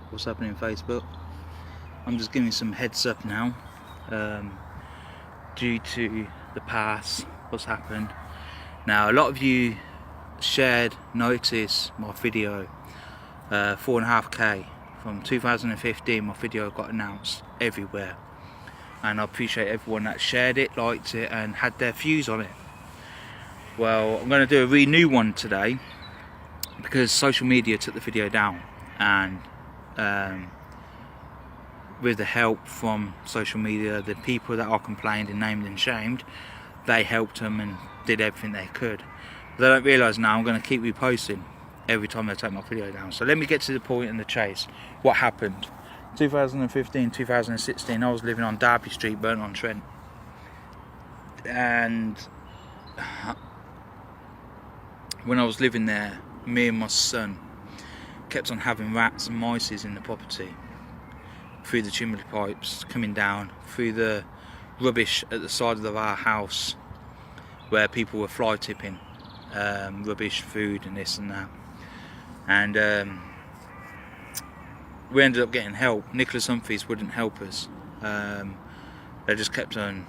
what's happening Facebook. I'm just giving some heads up now, due to the past, what's happened. Now, a lot of you noticed my video, 4.5k from 2015. My video got announced everywhere, and I appreciate everyone that shared it, liked it, and had their views on it. Well, I'm going to do a really new one today because social media took the video down, and with the help from social media, the people that I complained and named and shamed, they helped them and did everything they could. But they don't realise now I'm going to keep reposting every time they take my video down. So let me get to the point in the chase. What happened? 2015, 2016, I was living on Derby Street, Burton-on-Trent, and when I was living there, me and my son kept on having rats and mice in the property, through the chimney pipes, coming down through the rubbish at the side of our house where people were fly tipping rubbish, food and this and that. And we ended up getting help. Nicholas Humphreys wouldn't help us. They just kept on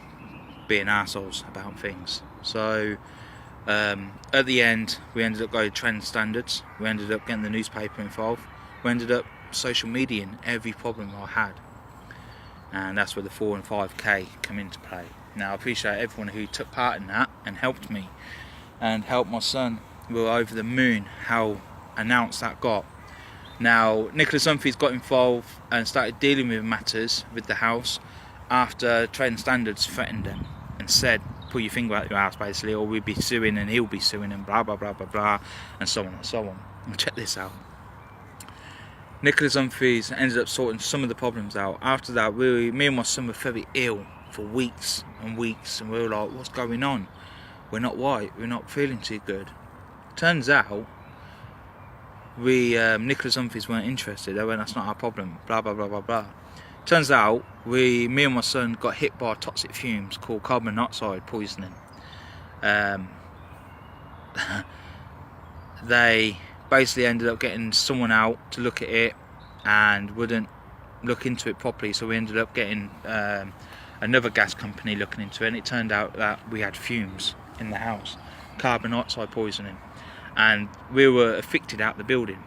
being assholes about things. So at the end, we ended up going to Trend Standards. We ended up getting the newspaper involved. We ended up social media in every problem I had, and that's where the 4 and 5k come into play. Now, I appreciate everyone who took part in that and helped me and helped my son. We were over the moon how announced that got. Now, Nicholas Humphreys got involved and started dealing with matters with the house after Trend Standards threatened him and said, pull your finger out your house basically, or we'll be suing and he'll be suing and blah blah blah blah blah, and so on and so on. And check this out. Nicholas Humphreys ended up sorting some of the problems out. After that, me and my son were very ill for weeks and weeks, and we were like, what's going on? We're not right, we're not feeling too good. Turns out, Nicholas Humphreys weren't interested. They went, that's not our problem, blah blah blah blah blah. Turns out, me and my son got hit by toxic fumes called carbon monoxide poisoning. They basically ended up getting someone out to look at it and wouldn't look into it properly, so we ended up getting another gas company looking into it, and it turned out that we had fumes in the house, carbon monoxide poisoning, and we were evicted out the building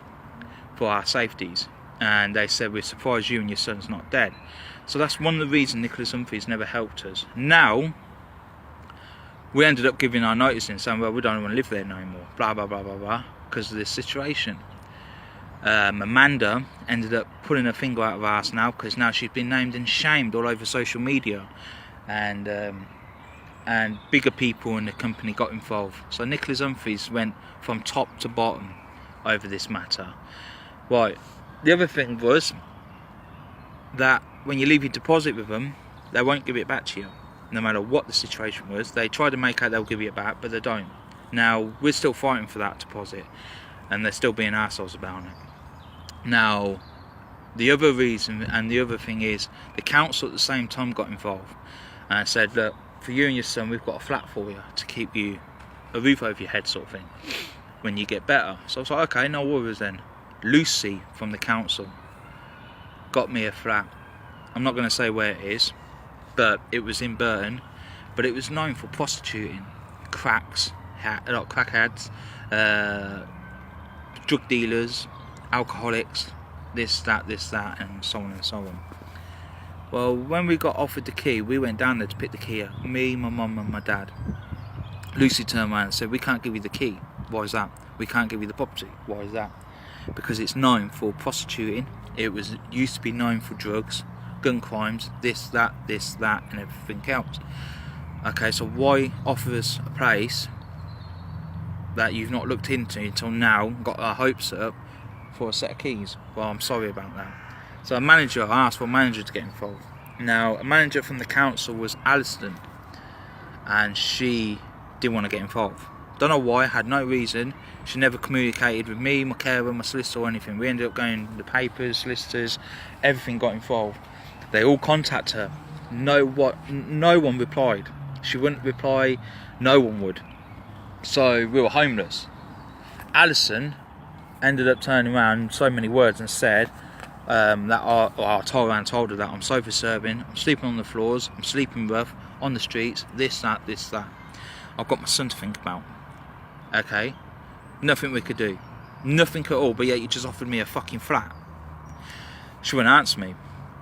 for our safeties, and they said, we're surprised you and your son's not dead. So that's one of the reasons Nicholas Humphreys never helped us. Now we ended up giving our notice in, saying, well, we don't want to live there no more, blah blah blah blah blah, because of this situation. Amanda ended up pulling her finger out of our ass now, because now she's been named and shamed all over social media, and bigger people in the company got involved. So Nicholas Humphreys went from top to bottom over this matter. Right. The other thing was that when you leave your deposit with them, they won't give it back to you, no matter what the situation was. They try to make out they'll give you it back, but they don't. Now, we're still fighting for that deposit, and they're still being assholes about it. Now, the other reason and the other thing is, the council at the same time got involved and said, look, for you and your son, we've got a flat for you to keep you a roof over your head, sort of thing, when you get better. So I was like, okay, no worries then. Lucy from the council got me a flat. I'm not going to say where it is, but it was in Burton, but it was known for prostituting, crackheads, drug dealers, alcoholics, this, that, and so on and so on. Well, when we got offered the key, we went down there to pick the key up, me, my mum and my dad. Lucy turned around and said, we can't give you the key. Why is that? We can't give you the property. Why is that? Because it's known for prostituting. It used to be known for drugs, gun crimes, this, that, and everything else. Okay, so why offer us a place that you've not looked into until now, got our hopes up for a set of keys? Well, I'm sorry about that. So I asked for a manager to get involved. Now, a manager from the council was Alison, and she didn't want to get involved. Don't know why, had no reason. She never communicated with me, my carer, my solicitor or anything. We ended up going to the papers, solicitors, everything got involved. They all contacted her. No one replied. She wouldn't reply, no one would. So we were homeless. Alison ended up turning around in so many words and said, I told her that I'm sofa serving, I'm sleeping on the floors, I'm sleeping rough on the streets, this, that. I've got my son to think about. Okay, nothing we could do, nothing at all. But yet you just offered me a fucking flat. She wouldn't answer me.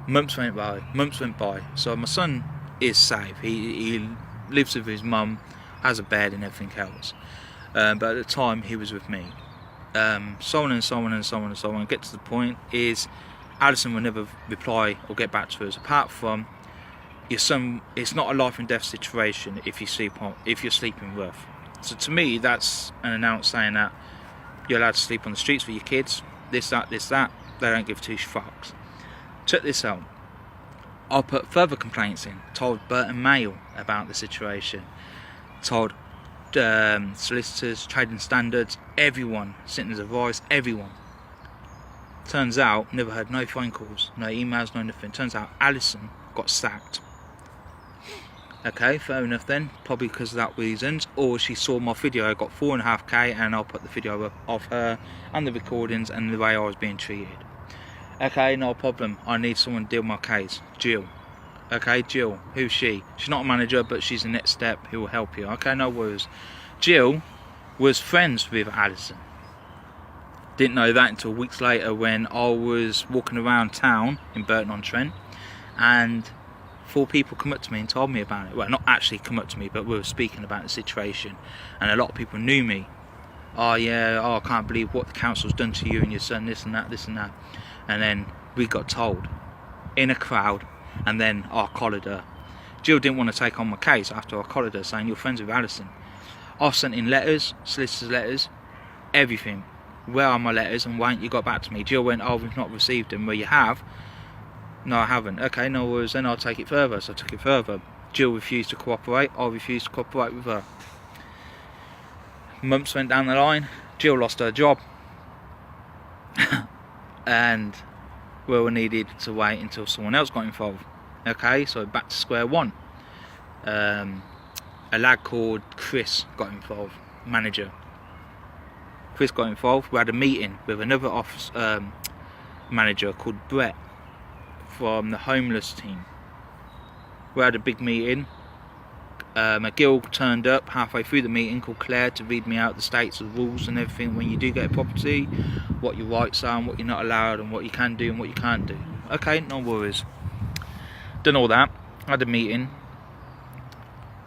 Months went by. So my son is safe. He lives with his mum, has a bed and everything else. But at the time he was with me. So on. Get to the point is Alison will never reply or get back to us. Apart from your son, it's not a life and death situation if you're sleeping rough. So to me, that's an announce saying that you're allowed to sleep on the streets with your kids. This, that. They don't give two fucks. Check this out. I put further complaints in. Told Burton Mail about the situation. Told solicitors, trading standards, everyone, Syntner's advice, everyone. Turns out, never had no phone calls, no emails, no nothing. Turns out Alison got sacked. Okay, fair enough then, probably because of that reasons, or she saw my video, I got 4.5k, and I'll put the video up of her and the recordings and the way I was being treated. Okay, no problem, I need someone to deal with my case. Jill. Okay, Jill, who's she? She's not a manager, but she's the next step who will help you. Okay, no worries. Jill was friends with Alison. Didn't know that until weeks later when I was walking around town in Burton-on-Trent, and 4 people come up to me and told me about it. Well, not actually come up to me, but we were speaking about the situation, and a lot of people knew me. Oh yeah, I can't believe what the council's done to you and your son, this and that. And then we got told in a crowd, and then I collared her. Jill didn't want to take on my case after I collared her, saying you're friends with Alison. I've sent in letters, solicitors' letters, everything. Where are my letters and why ain't you got back to me? Jill went, oh, we've not received them. Well, you have. No, I haven't. Okay, no worries, then I'll take it further. So I took it further. Jill refused to cooperate. I refused to cooperate with her. Months went down the line. Jill lost her job. And we needed to wait until someone else got involved. Okay, so back to square one. A lad called Chris got involved, manager. Chris got involved. We had a meeting with another office manager called Brett from the homeless team. We had a big meeting. A girl turned up halfway through the meeting called Claire to read me out the states of rules and everything when you do get a property, what your rights are and what you're not allowed and what you can do and what you can't do. Okay, no worries. Done all that. Had a meeting.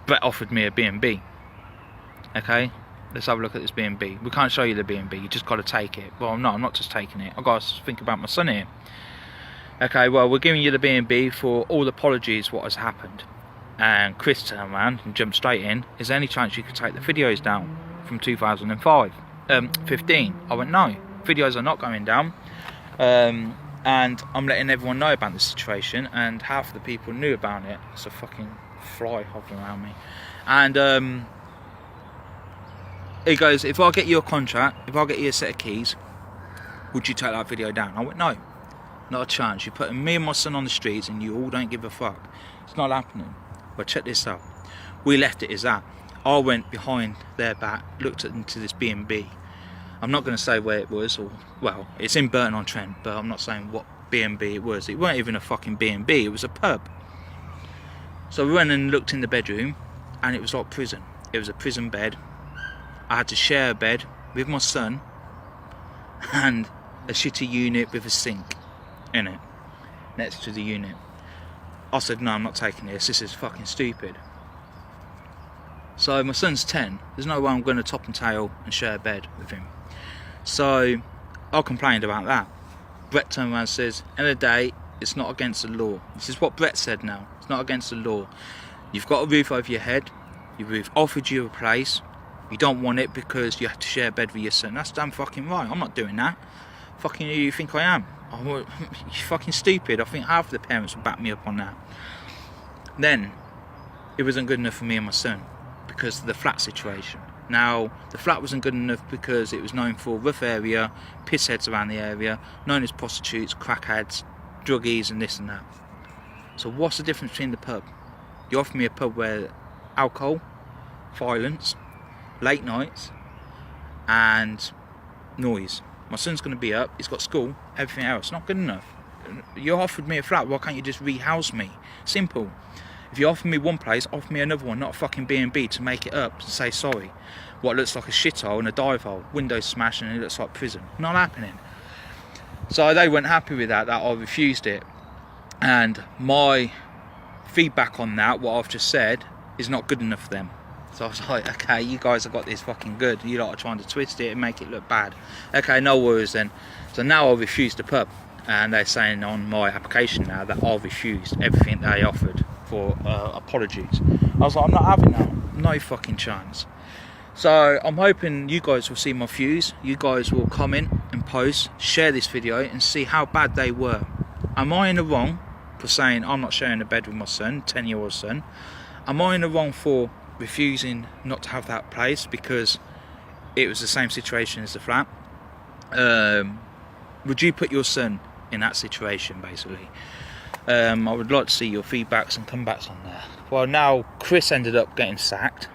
Brett offered me a B&B. Okay, let's have a look at this B&B. We can't show you the B&B, you just got to take it. Well, no, I'm not just taking it. I've got to think about my son here. Okay, well, we're giving you the B&B for all apologies what has happened. And Chris turned around and jumped straight in. Is there any chance you could take the videos down from 2015? I went, no, videos are not going down. And I'm letting everyone know about this situation, and half the people knew about it. It's a fucking fly hovering around me. And he goes, if I get you a contract, if I get you a set of keys, would you take that video down? I went, no, not a chance. You're putting me and my son on the streets and you all don't give a fuck. It's not happening. But check this out. We left it as that. I went behind their back, looked into this B&B. I'm not going to say where it was, or well, it's in Burton-on-Trent, but I'm not saying what B&B it was. It weren't even a fucking B&B, it was a pub. So we went and looked in the bedroom, and it was like prison. It was a prison bed. I had to share a bed with my son, and a shitty unit with a sink in it, next to the unit. I said, no, I'm not taking this is fucking stupid. So my son's 10, there's no way I'm going to top and tail and share a bed with him. So I complained about that. Brett turned around and says, end of the day, it's not against the law. This is what Brett said now, it's not against the law. You've got a roof over your head, we've offered you a place, you don't want it because you have to share a bed with your son. That's damn fucking right, I'm not doing that. Fucking who you think I am? You're fucking stupid. I think half of the parents would back me up on that. Then it wasn't good enough for me and my son because of the flat situation. Now the flat wasn't good enough because it was known for a rough area, pissheads around the area, known as prostitutes, crackheads, druggies and this and that. So what's the difference between the pub? You offer me a pub where alcohol, violence, late nights and noise. My son's going to be up, he's got school, everything else. Not good enough. You offered me a flat, why can't you just rehouse me? Simple. If you offer me one place, offer me another one, not a fucking B&B to make it up, to say sorry. What looks like a shithole and a dive hole, windows smashed and it looks like prison. Not happening. So they weren't happy with that I refused it. And my feedback on that, what I've just said, is not good enough for them. So I was like, okay, you guys have got this fucking good. You lot are trying to twist it and make it look bad. Okay, no worries then. So now I refused the pub. And they're saying on my application now that I refused everything they offered for apologies. I was like, I'm not having that. No fucking chance. So I'm hoping you guys will see my views. You guys will comment and post, share this video and see how bad they were. Am I in the wrong for saying I'm not sharing a bed with my son, 10-year-old son? Am I in the wrong for refusing not to have that place because it was the same situation as the flat? Would you put your son in that situation, basically? I would like to see your feedbacks and comebacks on there. Well, now Chris ended up getting sacked.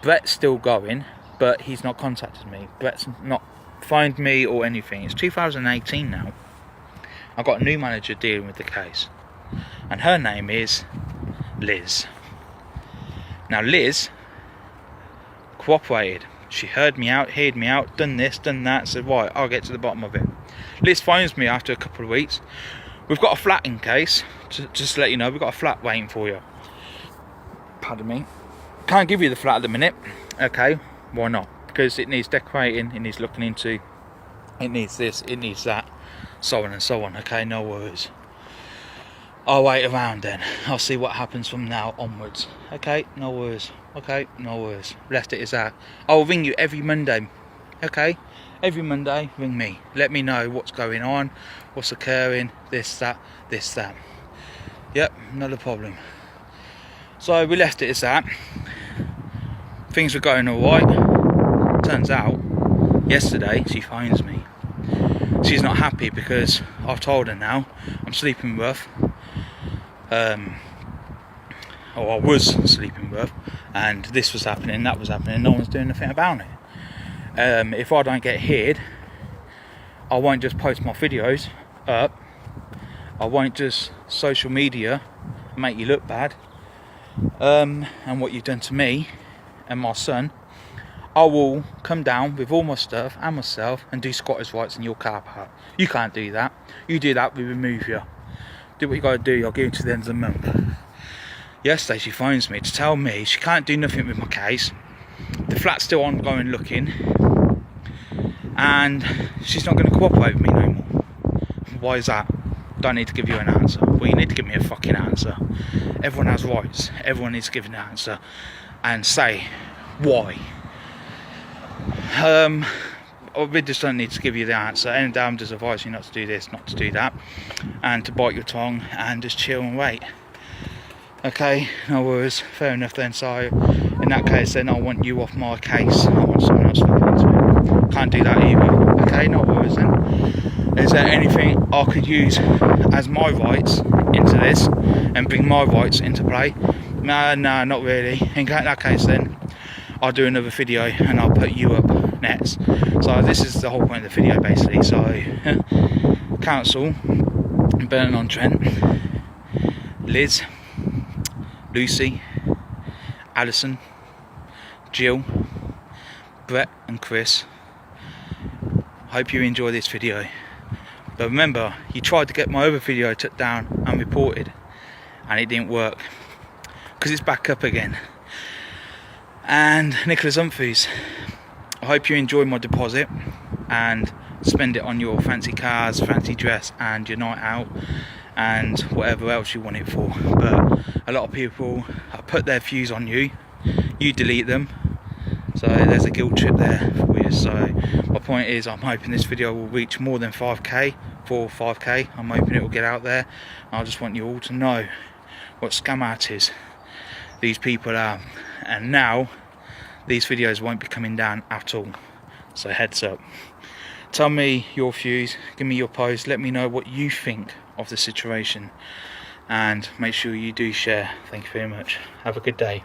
Brett's still going, but he's not contacted me. Brett's not phoned me or anything. It's 2018 now. I've got a new manager dealing with the case, and her name is Liz. Now Liz cooperated. She heard me out, done this, done that, said right, I'll get to the bottom of it. Liz phones me after a couple of weeks. We've got a flat in case, just to let you know, we've got a flat waiting for you. Pardon me. Can't give you the flat at the minute. Okay, why not? Because it needs decorating, it needs looking into, it needs this, it needs that, so on and so on. Okay, no worries. I'll wait around then. I'll see what happens from now onwards. Okay, no worries. Okay, no worries. Left it as that. I'll ring you every Monday. Okay? Every Monday, ring me. Let me know what's going on, what's occurring, this, that. Yep, not a problem. So we left it as that. Things were going alright. Turns out, yesterday she phones me. She's not happy because I've told her now I'm sleeping rough. Or I was sleeping rough, and this was happening, that was happening, no one's doing anything about it. If I don't get hit, I won't just post my videos up, I won't just social media make you look bad, and what you've done to me and my son. I will come down with all my stuff and myself and do squatters' rights in your car park. You can't do that. You do that, we remove you. Do what you gotta do, I'll give it to the end of the month. Yesterday she phones me to tell me she can't do nothing with my case. The flat's still ongoing looking, and she's not going to cooperate with me no more. Why is that? Don't need to give you an answer. Well, you need to give me a fucking answer. Everyone has rights. Everyone needs to give an answer and say why. We just don't need to give you the answer. And I'm just advising you not to do this, not to do that, and to bite your tongue and just chill and wait. Okay, no worries, fair enough then. So in that case then I want you off my case. I want someone else to look into it. Can't do that either. Okay, no worries then. Is there anything I could use as my rights into this and bring my rights into play? No, not really. In that case then I'll do another video and I'll put you up next. So this is the whole point of the video basically. So council in Burton-on-Trent, Liz, Lucy, Alison, Jill, Brett and Chris. Hope you enjoy this video. But remember, you tried to get my other video took down and reported and it didn't work because it's back up again. And Nicholas Humphreys, I hope you enjoy my deposit and spend it on your fancy cars, fancy dress and your night out and whatever else you want it for. But a lot of people put their views on you, you delete them, so there's a guilt trip there for you. So my point is, I'm hoping this video will reach more than 5k, 4 or 5k. I'm hoping it will get out there. I just want you all to know what scam artists these people are, and now these videos won't be coming down at all, so heads up. Tell me your views, give me your post, let me know what you think of the situation, and make sure you do share. Thank you very much. Have a good day.